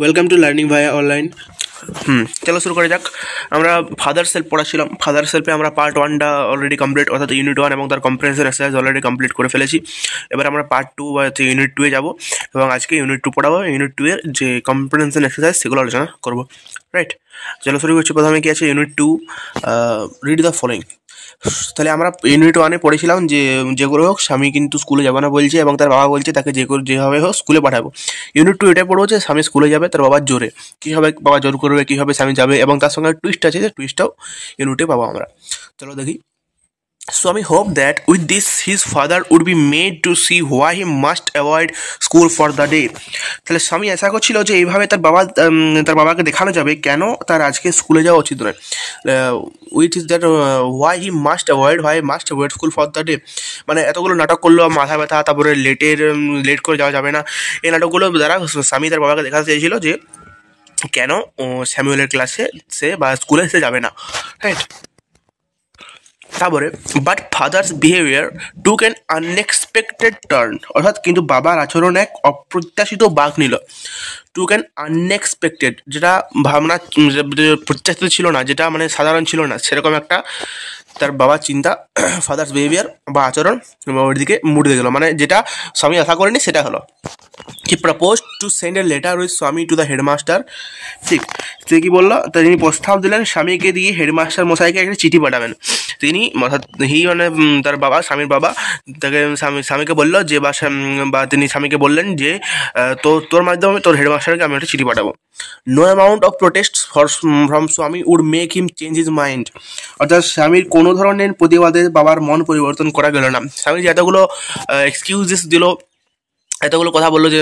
Welcome to learning via online. চলো শুরু করে যাক। আমরা ফাদার সেলফ পড়াছিলাম। ফাদার সেলফে আমরা পার্ট 1টা অলরেডি কমপ্লিট, অর্থাৎ ইউনিট 1 এবং তার কম্প্রিহেনশন এক্সারসাইজ অলরেডি কমপ্লিট করে ফেলেছি। এবার আমরা পার্ট 2 বা ইউনিট 2 এ যাবো এবং আজকে ইউনিট 2 পড়াবো। ইউনিট 2 এর যে কম্প্রিহেনশন এক্সারসাইজ সেগুলো আলোচনা করবো, রাইট? চলো শুরু করছি। প্রথমে কি আছে? Unit 2, read the following. তাহলে আমরা ইউনিট 1-এ পড়েছিলাম যে যেগুলো হোক স্বামী কিন্তু স্কুলে যাবে না বলছে এবং তার বাবা বলছে তাকে যেভাবে হোক স্কুলে পাঠাবো। ইউনিট 2 এটাই পড়বো যে স্বামী স্কুলে যাবে তার বাবার জোরে। কীভাবে বাবা জোর করবে, কীভাবে স্বামী যাবে, এবং তার সঙ্গে টুইস্ট আছে, যে টুইস্টটাও ইউনিটে পাবো আমরা। চলো দেখি। Swami hoped that with this his father would be made to see why he must avoid school for the day. তাহলে স্বামী আশা করছিল যে এইভাবে তার বাবাকে দেখানো যাবে কেন তার আজকে স্কুলে যাওয়া উচিত নয়। With is that why he must avoid school for the day, মানে এতগুলো নাটক করলো, মাথা ব্যথা, তারপরে লেট করে যাওয়া যাবে না, এই নাটকগুলো দ্বারা স্বামী তার বাবাকে দেখাতে চেয়েছিল যে কেন স্যামুয়েলের ক্লাসে সে বা স্কুলে সে যাবে না, রাইট? তারপরে but father's behaviour took an unexpected turn, অর্থাৎ কিন্তু বাবার আচরণ এক অপ্রত্যাশিত বাঁক নিল। টুক অ্যান আনএক্সপেক্টেড, যেটা ভাবনা প্রত্যাশিত ছিল না, যেটা মানে সাধারণ ছিল না, সেরকম একটা তার বাবার চিন্তা, ফাদার্স বিহেভিয়ার বা আচরণ ওর দিকে মুড়ে দিয়ে গেল, মানে যেটা স্বামী আশা করেনি সেটা হলো। হি propose to send a letter with স্বামী টু দ্য হেডমাস্টার। ঠিক, সে কি বললো? তিনি প্রস্তাব দিলেন স্বামীকে দিয়ে হেডমাস্টার মশাইকে একটা চিঠি পাঠাবেন। তিনি অর্থাৎ তার বাবা, স্বামীর বাবা তাকে স্বামীকে বললো যে বা তিনি স্বামীকে বললেন যে তোর মাধ্যমে তোর হেডমাস্টারকে আমি একটা চিঠি পাঠাবো। No amount of protest from Swami would make him change his mind, অর্থাৎ স্বামীর কোনো ধরনের প্রতিবাদে বাবার মন পরিবর্তন করা গেল না। স্বামী যে এতগুলো এক্সকিউজেস দিল, এতগুলো কথা বললো যে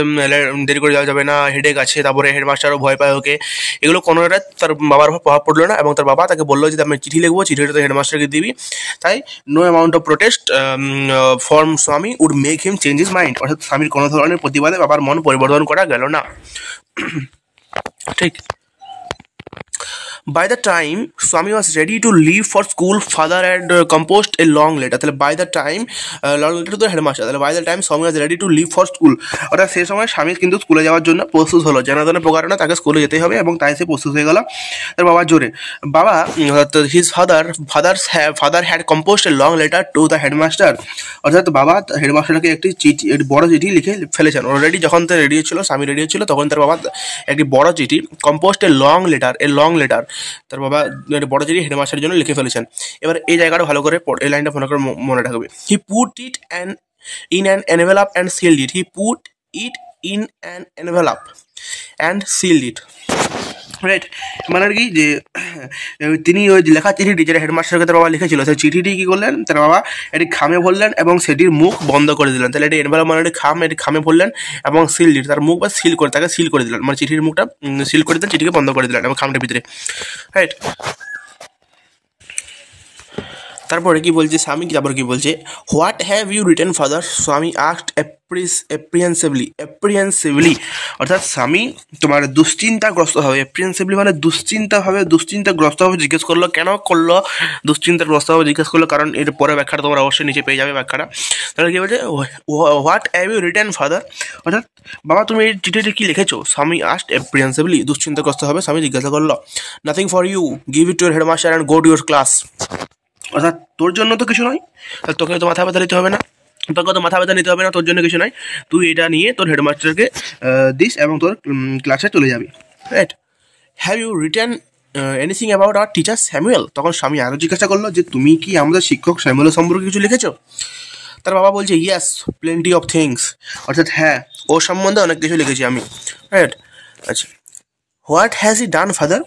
দেরি করে যাওয়া যাবে না, হেডেক আছে, তারপরে হেডমাস্টারও ভয় পায় ওকে, এগুলো কোনোটা তার বাবার উপর প্রভাব পড়লো না। এবং তার বাবা তাকে বললো যে আমি চিঠি লিখবো, চিঠিটা তো হেডমাস্টারকে দিবি। তাই no amount of protest from Swami would make him change his mind, অর্থাৎ স্বামীর কোনো ধরনের প্রতিবাদে বাবার মন পরিবর্তন করা গেল না, ঠিক। By the time Swami was ready to leave for school, father had composed a long letter. তাহলে by the time long letter to the headmaster, তাহলে by the time Swami was ready to leave for school, অর্থাৎ সেই সময় স্বামী কিন্তু স্কুলে যাওয়ার জন্য প্রস্তুত হলো। জনার্দনের প্রকারণে তাকে স্কুলে যেতেই হবে এবং তাই সে প্রস্তুত হয়ে গেল তার বাবার জোরে। বাবা his father had composed a long letter to the headmaster, অর্থাৎ বাবা হেডমাস্টারকে একটি বড় চিঠি লিখে ফেলেছেন অলরেডি। যখন তার রেডি ছিল, স্বামী রেডি ছিল, তখন তার বাবা একটি বড় চিঠি, কম্পোজড এ লং লেটার, তার বাবা একটা বড় চিঠি হেডমাস্টারের জন্য লিখে ফেলেছেন। এবার এই জায়গাটা ভালো করে, এই লাইনটা ভালো করে মনে রাখবে। He put it in an envelope and sealed it. He put it in an envelope and sealed it, right? মানে আর কি যে তিনি ওই লেখা চিঠিটি, যেটা হেডমাস্টারকে তার বাবা লিখেছিল, সেই চিঠিটি কী করলেন, তার বাবা এটি খামে ভরলেন এবং সেটির মুখ বন্ধ করে দিলেন। তাহলে এটি এনভেলপ মানে এটি খামে ভরলেন এবং সিল দিলেন, তার মুখ বা তাকে সিল করে দিলেন, মানে চিঠির মুখটা সিল করে দিলেন, চিঠিকে বন্ধ করে দিলেন এবং খামটার ভিতরে, রাইট? তারপরে কি বলছে স্বামী, তারপরে কি বলছে, what have you written father, Swami asked apprehensively, অর্থাৎ স্বামী তোমার দুশ্চিন্তাগ্রস্ত হবে। অ্যাপ্রিহেন্সিভলি মানে দুশ্চিন্তাগ্রস্তভাবে জিজ্ঞেস করলো। কেন করলো দুশ্চিন্তাগ্রস্তভাবে জিজ্ঞেস করলো? কারণ এর পরে ব্যাখ্যাটা তোমরা অবশ্যই নিচে পেয়ে যাবে ব্যাখ্যাটা। তাহলে কি বলছে, what have you written father, অর্থাৎ বাবা তুমি এই চিঠিটি কি লিখেছো? স্বামী আস্কড অ্যাপ্রিহেন্সিভলি, দুশ্চিন্তাগ্রস্ত হবে স্বামী জিজ্ঞাসা করলো। Nothing for you, give it to your headmaster and go to your class, অর্থাৎ তোর জন্য তো কিছু নয়, তোকে তো মাথা ব্যথা নিতে হবে না, তোর জন্য কিছু নয়, তুই এটা নিয়ে তোর হেডমাস্টারকে দিস এবং তোর ক্লাসে চলে যাবি, right? Have you written anything about our teacher Samuel? তখন স্বামী আরও জিজ্ঞাসা করলো যে তুমি কি আমাদের শিক্ষক স্যামুয়েলের সম্পর্কে কিছু লিখেছো? তার বাবা বলছে ইয়েস, প্লেন্টি অফ থিংস, অর্থাৎ হ্যাঁ, ও সম্বন্ধে অনেক কিছু লিখেছি আমি, রাইট? আচ্ছা, what has E done father,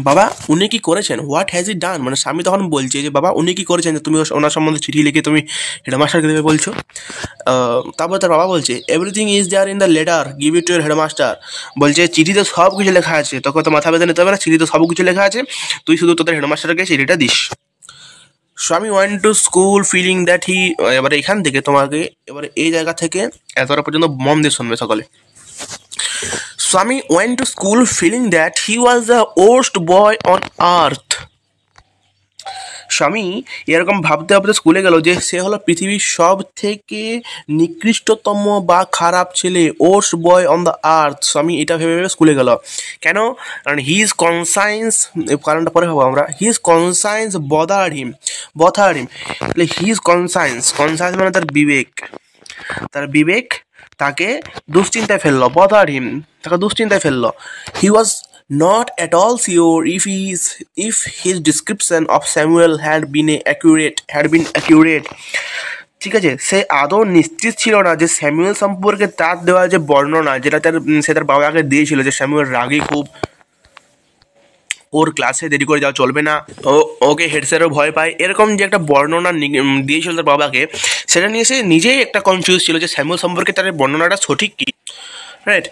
বাবা উনি কি করেছেন? হোয়াট হ্যাজ ই ডান, মানে স্বামী তখন বলছে যে বাবা উনি কি করেছেন যে তুমি ওনার সম্বন্ধে চিঠি লিখে তুমি হেডমাস্টারকে দেবে বলছো? তারপর তার বাবা বলছে everything is there in the letter, give it to your headmaster, বলছে চিঠিতে সব কিছু লেখা আছে, তোকে তো মাথা ব্যথা নিতে হবে না, চিঠিতে সব কিছু লেখা আছে, তুই শুধু তোদের হেডমাস্টারকে চিঠিটা দিস। Swami went to school feeling that he, এবারে এখান থেকে তোমাকে এবারে এই জায়গা থেকে এতটা পর্যন্ত মন দিয়ে শুনবে সকলে। Swami went to school feeling that he was the worst boy on earth. স্বামী এরকম ভাবতে ভাবতে স্কুলে গেল যে সে হলো পৃথিবীর সব থেকে নিকৃষ্টতম বা খারাপ ছেলে, ওর্স বয় অন দ্য আর্থ। স্বামী এটা ভেবে ভেবে স্কুলে গেল। কেন? কারণ হিজ কনসায়েন্স, কারণটা পরে ভাবো আমরা, হিজ কনসায়েন্স বদার হিম, তাহলে হিজ কনসায়েন্স, কনসায়েন্স মানে তার বিবেক, তার বিবেক তাকে দুশ্চিন্তায় ফেললো, বদার হিম, তাকে দুশ্চিন্তায় ফেললো। হি ওয়াজ not at all sure if his description of Samuel had been accurate. ঠিক আছে, সে আদৌ নিশ্চিত ছিল না যে স্যামুয়েল সম্পর্কে তার দেওয়া যে বর্ণনা, যেটা সে তার বাবাকে দিয়েছিল, যে স্যামুয়েল রাগী খুব, ওর ক্লাসে দেরি করে যাওয়া চলবে না, ওকে হেড স্যারও ভয় পায়, এরকম যে একটা বর্ণনা দিয়েছিল তার বাবাকে, সেটা নিয়ে সে নিজেই একটা কনফিউজ ছিল যে স্যামুয়েল সম্পর্কে তার বর্ণনাটা সঠিক কি, right.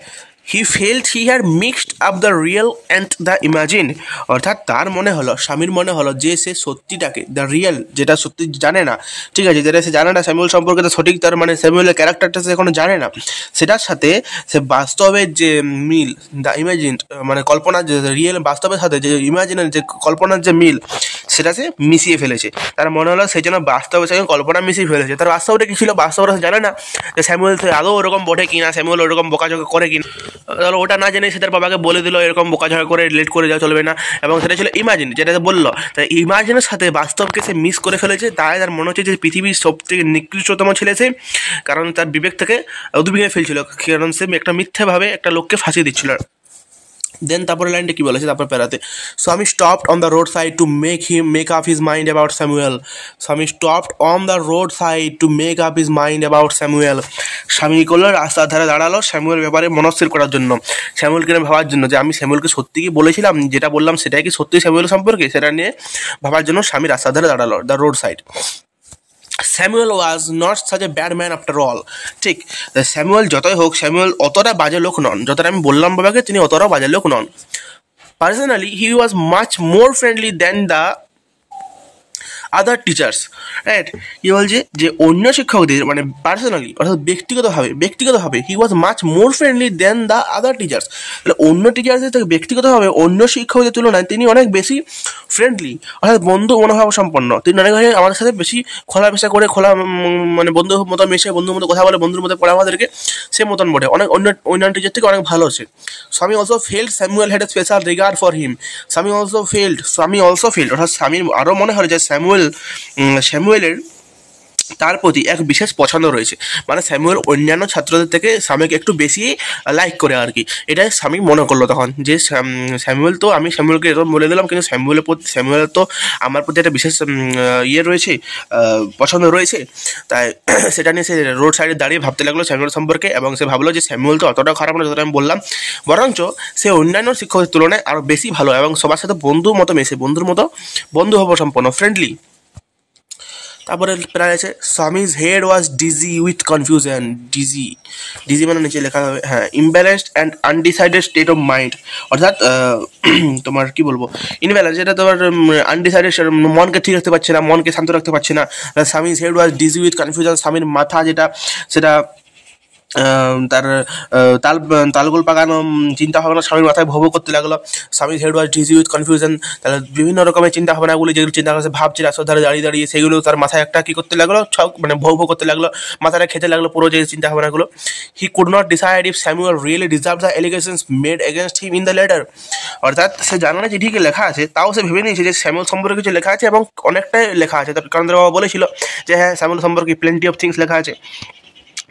He felt he had mixed up the real and the imagine. অর্থাৎ তার মনে হলো, স্বামীর মনে হলো যে সে সত্যিটাকে, দ্য রিয়েল, যেটা সত্যি জানে না, ঠিক আছে, যেটা সে জানে না স্যামুয়েল সম্পর্কে, তো সঠিক তার মানে স্যামুয়েলের ক্যারেক্টারটা সে এখনো জানে না, সেটার সাথে সে বাস্তবের যে মিল, দ্য ইমাজিন মানে কল্পনার যে রিয়েল, বাস্তবের সাথে যে ইমাজিনের যে কল্পনার যে মিল, সেটা সে মিশিয়ে ফেলেছে। তার মনে হলো সেই জন্য বাস্তবের সঙ্গে কল্পনা মিশিয়ে ফেলেছে। তার বাস্তবটা কি ছিল? বাস্তবটা সে জানে না যে স্যামুয়েল আদৌ ওরকম বটে কিনা, স্যামুয়েল ওরকম বোকাঝোকা করে কিনা। তাহলে ওটা না জেনে সে তার বাবাকে বলে দিল এরকম বোকাঝোকা করে লেট করে যাওয়া চলবে না, এবং সেটা ছিল ইমাজিন, যেটা সে বললো। তাই ইমাজিনের সাথে বাস্তবকে সে মিস করে ফেলেছে, তাই তার মনে হচ্ছে যে পৃথিবীর সব থেকে নিকৃষ্টতম ছেলে সে, কারণ তার বিবেক থেকে উদ্বিগ্ন ফেলছিল, কারণ সে একটা মিথ্যাভাবে একটা লোককে ফাঁসিয়ে দিচ্ছিল। দেন তারপরে লাইনটা কি বলেছে তারপর প্যারাতে, Swami stopped on the road side to make up his mind about Samuel. Swami stopped on the road side to make up his mind about Samuel. Swami কী করলো? রাস্তার ধারে দাঁড়ালো স্যামুয়েল ব্যাপারে মনস্থির করার জন্য, স্যামুয়েলকে নিয়ে ভাবার জন্য, যে আমি স্যামুয়েলকে সত্যি কি বলেছিলাম, যেটা বললাম সেটাই কি সত্যি স্যামুয়েল সম্পর্কে, সেটা নিয়ে ভাবার জন্য স্বামী রাস্তার ধারে দাঁড়ালো, the road side. Samuel was not such a bad man after all. ঠিক, স্যামুয়েল যতই হোক, স্যামুয়েল অতটা বাজে লোক নন, যতটা আমি বললাম বাবাকে, তিনি অতটাও বাজে লোক নন। Personally he was much more friendly than the other teachers, right. কি বলছে? যে অন্য শিক্ষকদের, মানে পার্সোনালি, অর্থাৎ ব্যক্তিগতভাবে he was much more friendly than the other teachers. তাহলে অন্য টিচার্সদের থেকে ব্যক্তিগতভাবে অন্য শিক্ষকদের তুলনায় তিনি অনেক বেশি ফ্রেন্ডলি, অর্থাৎ বন্ধু মনোভাব সম্পন্ন। তিনি অনেক আমাদের সাথে বেশি খোলামেশা করে, মানে বন্ধুর মতো মেশে, বন্ধুর মতো কথা বলে, বন্ধুর মতো পড়ে আমাদেরকে, সে মতন বটে, অনেক অন্যান্য টিচার থেকে অনেক ভালো আছে। Swami also felt Samuel had a special regard for him. Swami also failed, অর্থাৎ স্বামীর আরও মনে হয় যে স্যামুয়েলের তার প্রতি এক বিশেষ পছন্দ রয়েছে, মানে স্যামুয়েল অন্যান্য ছাত্রদের থেকে স্বামীকে একটু বেশি লাইক করে আর কি, এটাই স্বামী মনে করলো তখন, যে স্যামুয়েল তো, আমি স্যামুয়েলকে এরকম বলে দিলাম, কিন্তু স্যামুয়েলের তো আমার প্রতি একটা বিশেষ ইয়ে রয়েছে, পছন্দ রয়েছে। তাই সেটা নিয়ে সে রোড সাইডে দাঁড়িয়ে ভাবতে লাগলো স্যামুয়েল সম্পর্কে, এবং সে ভাবলো যে স্যামুয়েল তো অতটা খারাপ না যতটা আমি বললাম, বরঞ্চ সে অন্যান্য শিক্ষকের তুলনায় আরও বেশি ভালো, এবং সবার সাথে বন্ধুর মতো মেশে, বন্ধুভাব সম্পন্ন, ফ্রেন্ডলি। তারপরে প্রায় আছে, Swami's head was dizzy with confusion. Dizzy মানে নিচে লেখা হবে, হ্যাঁ, imbalanced and undecided state of mind. অর্থাৎ তোমার কি বলবো, ইনব্যালেন্স, যেটা তোমার আনডিসাইডেড, মনকে ঠিক রাখতে পারছে না, মনকে শান্ত রাখতে পারছে না। Swami's head was dizzy with confusion, স্বামীর মাথা যেটা, সেটা তার তালগোল পাকানো চিন্তা ভাবনা স্বামীর মাথায় ভোগ করতে লাগলো। স্বামীর head was dizzy with confusion, তাহলে বিভিন্ন রকমের চিন্তা ভাবনাগুলি, যেগুলো চিন্তা ভাবনা ভাবছে রাস্তার ধারে দাঁড়িয়ে দাঁড়িয়ে, সেগুলো তার মাথায় একটা কী করতে লাগলো, মানে ভোগ করতে লাগলো, মাথাটা খেতে লাগলো পুরো যে চিন্তা ভাবনাগুলো। He could not decide if Samuel really deserve the allegations made against him in the letter. অর্থাৎ সে জানে না চিঠিকে লেখা আছে, তাও সে ভেবে নিয়েছে যে স্যামুয়েল সম্পর্কে কিছু লেখা আছে, এবং অনেকটাই লেখা আছে, কারণ তার বাবা বলেছিল যে হ্যাঁ স্যামুয়েল সম্পর্কে প্লেন্টি অফ থিংস লেখা আছে।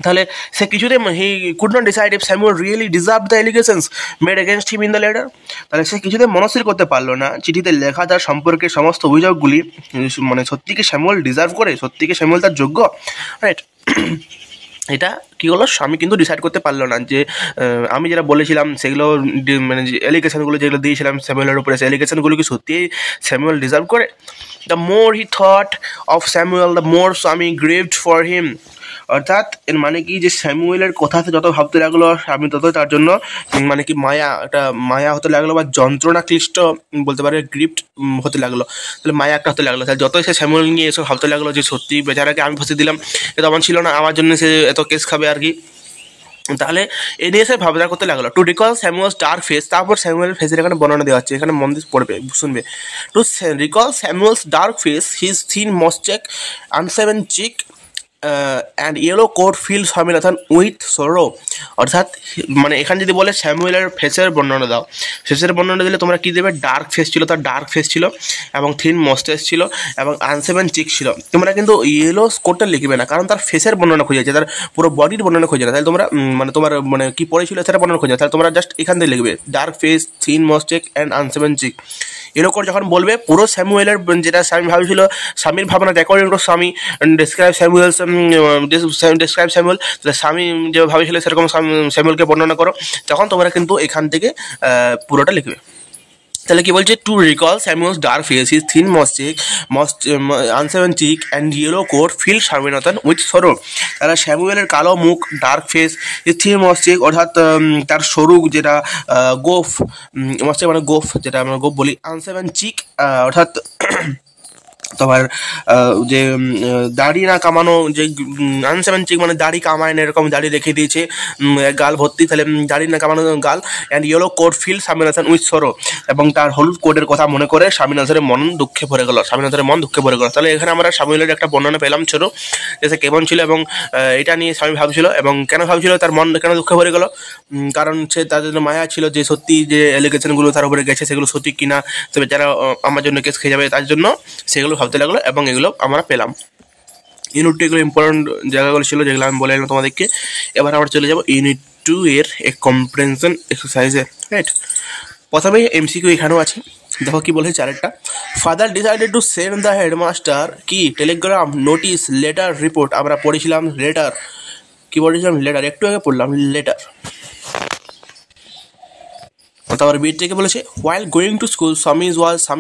তাহলে সে কিছুতে he could not decide if Samuel really deserve the allegations made against him in the letter. তাহলে সে কিছুতে মনস্থির করতে পারলো না চিঠিতে লেখা তার সম্পর্কে সমস্ত অভিযোগগুলি, মানে সত্যিকে স্যামুয়েল ডিজার্ভ করে, সত্যিকে স্যামুয়েল তার যোগ্য, রাইট। এটা কী হলো, স্বামী কিন্তু ডিসাইড করতে পারলো না যে আমি যেটা বলেছিলাম সেগুলো, মানে যে এলিগেশনগুলো যেগুলো দিয়েছিলাম স্যামুয়েলের উপরে, সেই এলিগেশনগুলো কি সত্যিই স্যামুয়েল ডিজার্ভ করে? The more he thought of Samuel the more স্বামী গ্রেভড ফর হিম। অর্থাৎ এর মানে কি, যে স্যামুয়েলের কথাতে যত ভাবতে লাগলো স্বামী, ততই তার জন্য মানে কি মায়া হতে লাগলো, বা যন্ত্রণা ক্লিষ্ট বলতে পারে, গ্রিফট হতে লাগলো। তাহলে মায়া একটা হতে লাগলো। তাহলে যতই সে স্যামুয়েল নিয়ে এসব ভাবতে লাগলো যে সত্যি বেচারাকে আমি ফাঁসি দিলাম, এ তো আমার ছিল না, আমার জন্য সে এত কেস খাবে আর কি, তাহলে এ নিয়ে সে ভাবনা করতে লাগলো to recall Samuel's dark face. তারপর স্যামুয়েলের ফেসের এখানে বর্ণনা দেওয়া হচ্ছে, এখানে মন দিয়ে পড়বে শুনবে। To recall Samuel's dark face, his thin moustache, unshaven cheek and yellow coat fill Swaminathan with sorrow. অর্থাৎ মানে এখানে যদি বলে স্যামুয়েলের ফেসের বর্ণনা দাও, ফেসের বর্ণনা দিলে তোমরা কী দেবে? ডার্ক ফেস ছিল, তার ডার্ক ফেস ছিল এবং থিন মস্টেস ছিল এবং আনসেভেন চিক ছিল। তোমরা কিন্তু ইয়েলো কোটটা লিখবে না, কারণ তার ফেসের বর্ণনা খুঁজে আছে, তার পুরো বডির বর্ণনা খুঁজে না। তাহলে তোমরা মানে তোমার মানে কী পড়েছিল সেটা বর্ণনা খুঁজে না, তাহলে তোমরা জাস্ট এখান থেকে লিখবে dark face, thin moustache and unshaven cheek. এরকম যখন বলবে পুরো স্যামুয়েলের যেটা স্বামী ভাবছিল, স্বামীর ভাবনা অ্যাকর্ডিং টু স্বামী ডিসক্রাইব স্যামুয়েলস ডিসক্রাইব স্যামুয়েল, তাহলে স্বামী যে ভাবেছিল সেরকম স্যামুয়েলকে বর্ণনা করো, তখন তোমরা কিন্তু এখান থেকে পুরোটা লিখবে। তাহলে কি বলছে? To recall Samuel's dark face, his thin moustache, unshaven cheek and yellow coat fill Swaminathan with sorrow. তাহলে স্যামুয়েলের কালো মুখ, dark face, his thin moustache অর্থাৎ তার সরু যেটা গোফ, মস্টেক মানে গোফ, যেটা আমরা গোফ বলি, আনসেভেন চিক অর্থাৎ তোমার যে দাড়ি না কামানো, যে আনসেভেন চিক মানে দাড়ি কামায় না, এরকম দাড়ি রেখে দিয়েছে গাল ভর্তি, তাহলে দাড়ি না কামানো গাল। And yellow coat fill Swaminathan with sorrow, এবং তার হলুদ কোটের কথা মনে করে স্বামীনাথের মন দুঃখে ভরে গেল, স্বামীনাথের মন দুঃখে ভরে গেল। তাহলে এখানে আমরা স্বামীলের একটা বর্ণনা পেলাম ছোট, যে সে কেমন ছিল এবং এটা নিয়ে স্বামী ভাবছিল, এবং কেন ভাবছিল, তার মন কেন দুঃখে ভরে গেল, কারণ সে তার জন্য মায়া ছিল যে সত্যি যে এলিগেশনগুলো তার উপরে গেছে সেগুলো সত্যি কিনা, তবে যারা আমার জন্য কেস খেয়ে যাবে, তার জন্য সেগুলো ভাবতে লাগলো, এবং এগুলো আমরা পেলাম। ইউনিট এগুলো ইম্পর্টেন্ট জায়গাগুলো ছিল যেগুলো আমি বলে গেলাম তোমাদেরকে। এবার আমরা চলে যাবো ইউনিট 2 এর এ কম্প্রেনশন এক্সারসাইজে, রাইট। প্রথমে এমসিকিউ এখানেও আছে, দেখো কি বলেছে চারেরটা। Father decided to send the headmaster কি টেলিগ্রাম, নোটিস, লেটার, রিপোর্ট। আমরা পড়েছিলাম লেটার, কি পড়েছিলাম? লেটার, একটু আগে পড়লাম লেটার। তারপরে বিয়ের থেকে বলেছে হোয়াইল গোয়িং টু স্কুল স্বামী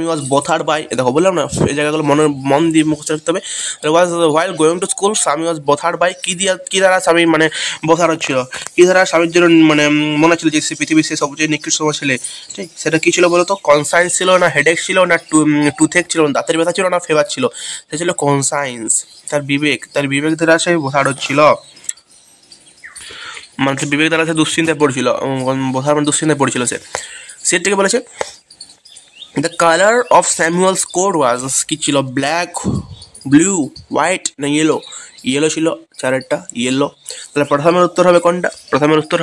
ওয়াজ বোথার্ড বাই, দেখো বললাম না এই জায়গাগুলো মন দিয়ে মুখস্থ রাখতে হবে। হোয়াইল গোয়িং টু স্কুল স্বামী ওয়াজ বোথার্ড বাই, কি দ্বারা স্বামী মানে বোথার হচ্ছিল, কি দ্বারা স্বামীর জন্য মানে মনে হচ্ছিল যে সে পৃথিবীর সে সবচেয়ে নিকৃষ্টতম ছেলে, ঠিক সেটা কী ছিল বলো তো? কনসাইন্স ছিল না হেডেক ছিল না টুথেক ছিল না দাঁতের ব্যথা ছিল না ফেভার ছিল, সে ছিল কনসাইন্স, তার বিবেক দ্বারা সে বোথার হচ্ছিল, মানে বিবেক দ্বারা সে দুশ্চিন্তায় পড়ছিল, বোথার মানে দুশ্চিন্তায় পড়ছিল সে। সেট থেকে বলেছে the colour of Samuel's coat was, কি ছিল? ব্ল্যাক, ব্লু, হোয়াইট না ইয়েলো? ইয়েলো ছিল, চারেরটা ইয়েলো। তাহলে প্রথমের উত্তর হবে কোনটা? প্রথমের উত্তর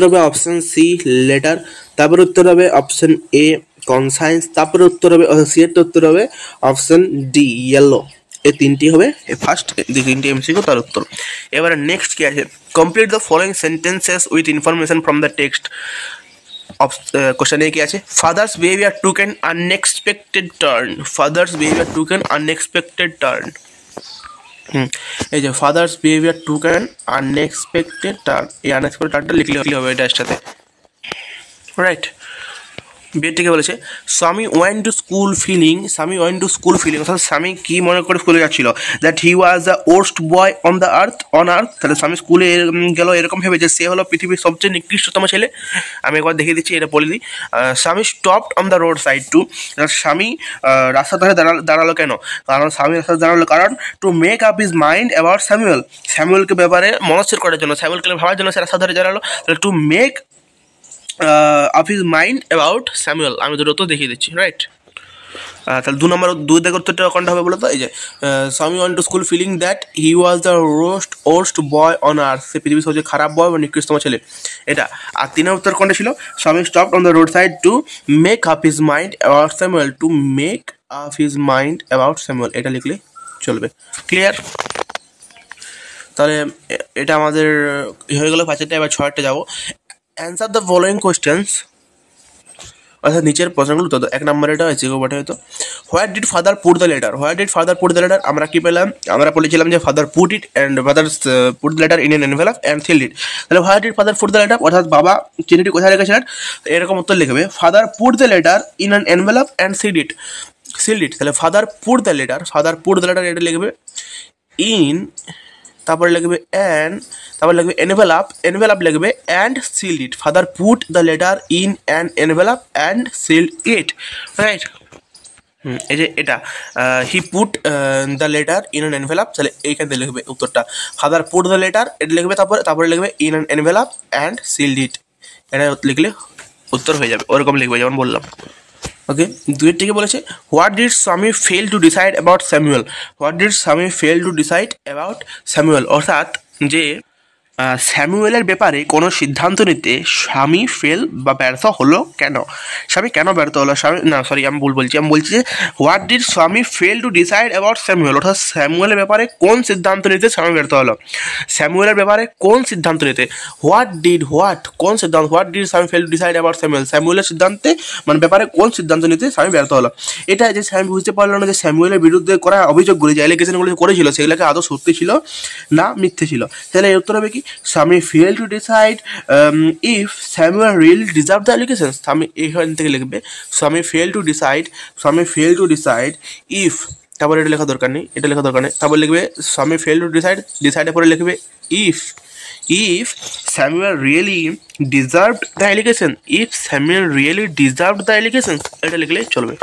হবে অপশন সি লেটার, তারপর উত্তর হবে অপশন এ কনসাইন্স, তারপর উত্তর হবে সি এর উত্তর হবে অপশন ডি ইয়েলো। এই তিনটি হবে ফার্স্ট, তিনটি এমসিকিউ তার উত্তর। এবারে নেক্সট কি আছে? Complete the following sentences with information from the text. Question এ কি আছে? Father's behaviour took an unexpected turn, father's behaviour took an unexpected turn. এই যে father's behaviour took an unexpected turn, এই আনএক্সপেক্টেড টার্নটা লিখলে হবে এটার সাথে, রাইট। বিয়ের থেকে বলেছে স্বামী ওয়েন্ট টু স্কুল ফিলিং, অর্থাৎ স্বামী কি মনে করে স্কুলে যাচ্ছিল? That he was the worst boy on আর্থ। তাহলে স্বামী স্কুলে গেল এরকম ভেবে যে সে হলো পৃথিবীর সবচেয়ে নিকৃষ্টতম ছেলে। আমি একবার দেখিয়ে দিচ্ছি, এটা বলে দিই। Swami stopped on the road side to, Swami রাস্তা ধারে দাঁড়ালো কেন? কারণ স্বামী রাস্তা দাঁড়ালো কারণ to make up his mind about স্যামুয়েলকে ব্যাপারে মনস্থির করার জন্য, স্যামুয়েলকে ভাবার জন্য সে রাস্তা ধারে দাঁড়ালো। তাহলে to make of his mind about Samuel, আমি দুটো তো দেখিয়ে দিচ্ছি, রাইট। তাহলে দুই দেখে উত্তরটা কোনটা হবে বলো তো? এই যে Swami went to school feeling that he was the worst boy on earth, সে পৃথিবীর সবচেয়ে খারাপ বয় বা নিকৃষ্টতম ছেলে, এটা। আর তিনের উত্তর কোনটা ছিল? স্বামী stopped on the road side to make up his mind about Samuel, এটা লিখলে চলবে। ক্লিয়ার? তাহলে এটা আমাদের হয়ে গেলো পাঁচটা। এবার ছয়টা যাবো। অ্যান্সার দ্য ফলোয়িং কোয়েশ্চেন্স, অর্থাৎ নিচের প্রশ্নগুলো উত্তর দাও। এক নম্বর এটা হয়েছে বটে হয়তো, where did father put the letter, আমরা কি পেলাম? আমরা বলেছিলাম যে father put the letter in an envelope and sealed it. তাহলে where did father put the letter, অর্থাৎ বাবা চিঠিটি কোথায় রেখেছিলেন? এরকম উত্তর লিখবে father put the letter in an envelope and sealed it. তাহলে ফাদার পুট দ্য লেটার এটা লিখবে ইন, তারপরে লিখবে অ্যান্ড, তারপর লিখবে এনভেলাপ লিখবে and sealed it. Father put the letter in an envelope and sealed it, right. এই যে এটা he put the letter in an envelope, তাহলে এইখান থেকে লিখবে উত্তরটা। ফাদার পুট দ্য লেটার এটা লিখবে, তারপরে লিখবে in an envelope and sealed it, এটা লিখলে উত্তর হয়ে যাবে, ওরকম লিখবে যেমন বললাম। ওকে, দুয়ের থেকে বলেছে what did Swami fail to decide about Samuel, what did Swami fail to decide about Samuel, অর্থাৎ যে স্যামুয়েলের ব্যাপারে কোনো সিদ্ধান্ত নিতে স্বামী ফেল বা ব্যর্থ হলো কেন, স্বামী কেন ব্যর্থ হলো, স্বামী না সরি আমি বলছি যে what did Swami fail to decide about Samuel, অর্থাৎ স্যামুয়েলের ব্যাপারে কোন সিদ্ধান্ত নিতে স্বামী ব্যর্থ হলো, স্যামুয়েলের ব্যাপারে কোন সিদ্ধান্ত নিতে, কোন সিদ্ধান্ত, what did Swami fail to decide about Samuel, স্যামুয়েলের সিদ্ধান্তে মানে ব্যাপারে কোন সিদ্ধান্ত নিতে স্বামী ব্যর্থ হলো। এটা যে স্বামী বুঝতে পারলো না যে স্যামুয়েলের বিরুদ্ধে করা অভিযোগগুলি যে অ্যালিগেশনগুলি করেছিল সেগুলোকে আদৌ সত্যি ছিল না মিথ্যে ছিল, তাহলে এর উত্তর হবে কি স্বামী fail to decide if Samuel really deserve the allegations, স্বামী এখান থেকে লিখবে স্বামী ফেল টু ডিসাইড ইফ, তারপরে এটা লেখা দরকার নেই, তারপর লিখবে স্বামী ফেল টু ডিসাইডের পরে লিখবে if Samuel really deserved the allegation, এটা লিখলে চলবে।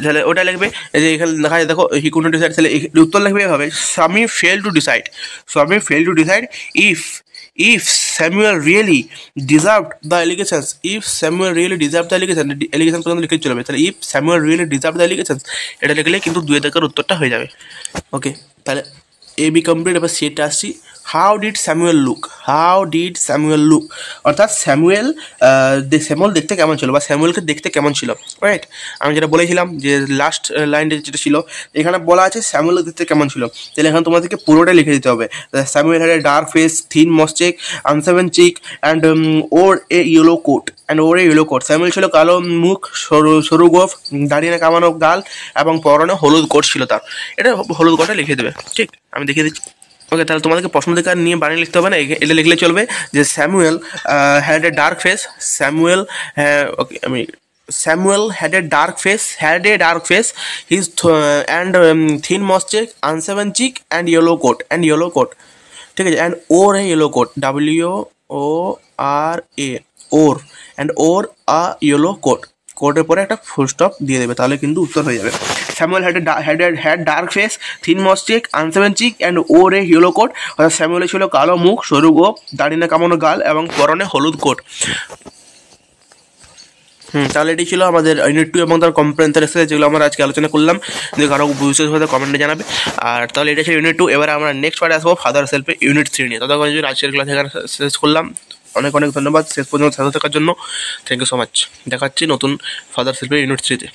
তাহলে ওটা লিখবে যে এখানে লেখা আছে দেখো হি কুড নট ডিসাইড, তাহলে উত্তর লিখবে এভাবে স্বামী fail to decide if Samuel really deserved the allegations, allegation পর্যন্ত লিখে চলবে, তাহলে if Samuel really deserved the allegations এটা লিখলে কিন্তু 2 দাগের উত্তরটা হয়ে যাবে। ওকে, তাহলে এ বি কমপ্লিট। এবার সেটা আসছি হাউ ডিড স্যামুয়েল লুক, অর্থাৎ স্যামুয়েল দেখতে কেমন ছিল বা স্যামুয়েলকে দেখতে কেমন ছিল, রাইট। আমি যেটা বলেছিলাম যে লাস্ট লাইনটা যেটা ছিল এখানে বলা আছে স্যামুয়েল দেখতে কেমন ছিল, তাহলে এখানে তোমাদেরকে পুরোটা লিখে দিতে হবে। Samuel had a dark face, thin moustache, unshaven cheek and wore a yellow coat Samuel ছিল কালো মুখ, সরু গোফ, দাঁড়িয়ে কামানো গাল এবং পরনে হলুদ কোট ছিল তার, এটা হলুদ কোটটা লিখে দেবে, ঠিক আমি দেখিয়ে দিচ্ছি। ওকে, তাহলে তোমাদেরকে প্রশ্ন থেকে নিয়ে বানিয়ে লিখতে হবে না, এটা লিখলে চলবে যে Samuel had a dark face, Samuel had a dark face, his and thin mustache, unshaven cheek and yellow coat, ঠিক আছে, and wore a yellow coat, wore a yellow coat, কোটের পরে একটা ফুল স্টপ দিয়ে দেবে, তাহলে কিন্তু উত্তর হয়ে যাবে। Samuel had dark face, thin moustache, unshaven cheek and wore a yellow coat, অর্থাৎ স্যামুয়েলের ছিল কালো মুখ, সরু গোপ, দাড়ি কামানো গাল এবং পরনে হলুদ কোট। তাহলে এটি ছিল আমাদের ইউনিট 2 এবং তার কম্প্রেহেনসিভ এক্সারসাইজ যেগুলো আমরা আজকে আলোচনা করলাম, যদি কারো বিশেষভাবে কমেন্টে জানাবে। আর তাহলে এটা ছিল ইউনিট 2। এবারে আমরা নেক্সট পার্টে আসবো ফাদার সেলফে ইউনিট 3 নিয়ে। ততক্ষণ জন্য আজকের ক্লাস এখানে শেষ করলাম। অনেক ধন্যবাদ শেষ পর্যন্ত সাথে থাকার জন্য। Thank you so much. দেখাচ্ছি নতুন ফাদার সেলফে ইউনিট 3-তে।